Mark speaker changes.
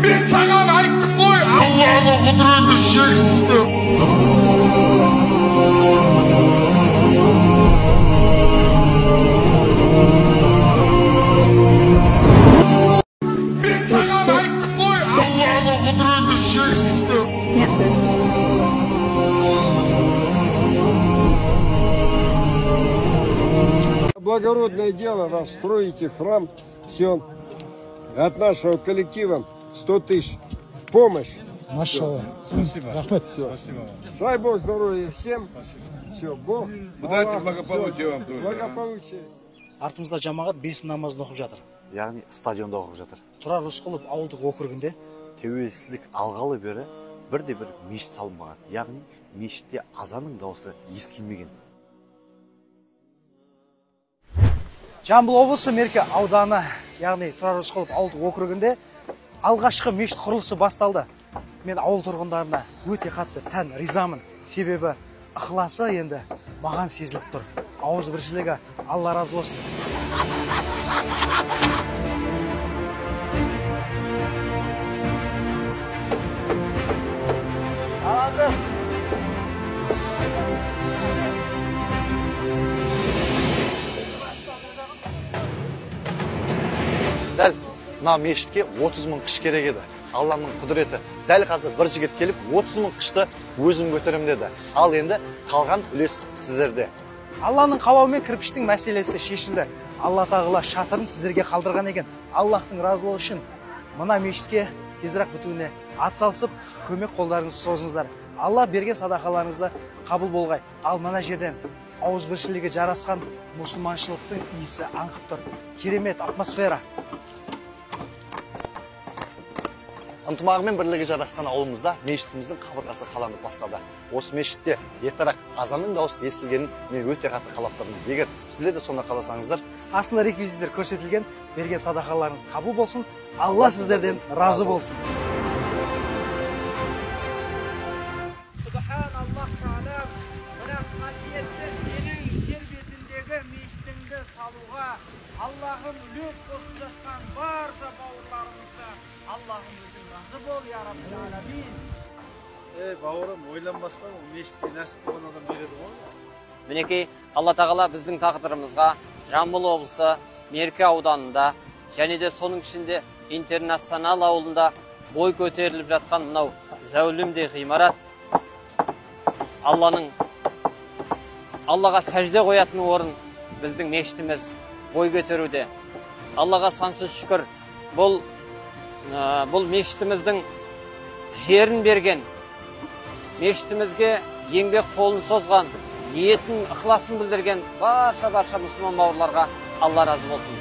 Speaker 1: Ben sana aytdım koy. Allah'ın kudreti şeksizdir. Ben sana aytdım koy. Allah'ın kudreti şeksizdir.
Speaker 2: Благородное дело, раз строите храм, все, от нашего коллектива 100 тысяч в помощь.
Speaker 3: Машалла.
Speaker 4: Спасибо.
Speaker 3: Рахмет.
Speaker 4: Спасибо.
Speaker 2: Дай Бог здоровья всем. Все, Бог.
Speaker 4: Удачи,
Speaker 2: Аллах,
Speaker 4: благополучия
Speaker 2: всё,
Speaker 4: вам тоже.
Speaker 2: Благополучия.
Speaker 3: Артымызда жамағат бес намазын оқып жатыр.
Speaker 5: Яғни стадионда оқып жатыр.
Speaker 3: Тұрар Рысқұлов ауылдық округінде
Speaker 5: Тәуелсіздік алғалы бері бірде-бір мешіт салынбаған. Яғни мешітте азанның дауысы естілмеген.
Speaker 3: Жамбыл облысы Мерке ауданы, яғни Тұрар Рысқұлов ауылдық округінде алғашқы мешіт құрылысы басталды. Мен ауыл тұрғындарына өте қатты тән ризамын. Себебі ықыласы енді маған сезіліп тұр. Ауызбіршілігі Алла разы болсын.
Speaker 5: Дәл мына мешітке 30 мың қыш керек еді. Алланың құдіреті. Дәл қазір бір жігіт келіп 30 мың қышты өзім көтерем деді. Ал енді қалған үлес сіздерде.
Speaker 3: Алланың қалауымен кірпіштің мәселесі шешілді. Алла тағала шатырын сіздерге қалдырған екен. Аллахтың разылығы үшін мына мешітке тезірек бітуіне атсалысып, көмек қолдарыңызды созыңыздар. Алла берген садақаларыңызды қабыл болғай. Ал мына жерден ауызбіршілігі жарасқан мұсылманшылықтың иісі аңқып тұр. Керемет атмосфера.
Speaker 5: Ынтымағымен бірлігі жарасқан ауылымызда мешітіміздің қабырғасы қаланып бастады. Осы мешітте ертарақ азанның дауысы естілгенін мен өте қатты қалап тұрмын. Егер сіздер де соны қаласаңыздар,
Speaker 3: Астында реквизиттер көрсетілген, берген садақаларыңыз қабыл болсын. Алла сіздерден разы болсын.
Speaker 6: Subhanallah Teala mına kabiliyetse senin yer betindeki meşitinde saluğa Allah'ım lütf koşacaktan barca bavurlarımızda Allah'ım özün razı bol ya Rabbil Alemin.
Speaker 4: Бауырым, ойланбастан мешітке нәсіп болған адам береді ғой.
Speaker 7: Мінекей, Алла тағала біздің тағдырымызға Жамбыл облысы Мерке ауданында және де соның ішінде интернационал ауылында бой көтеріліп жатқан мынау зәулімдей ғимарат Аллаға сәжде қоятын орын біздің мешітіміз бой көтеруде. Аллаға сансыз шүкір, бұл мешітіміздің жерін берген, мешітімізге еңбек қолын созған, ниетін, ықыласын білдірген барша мұсылман бауырларға Алла разы болсын.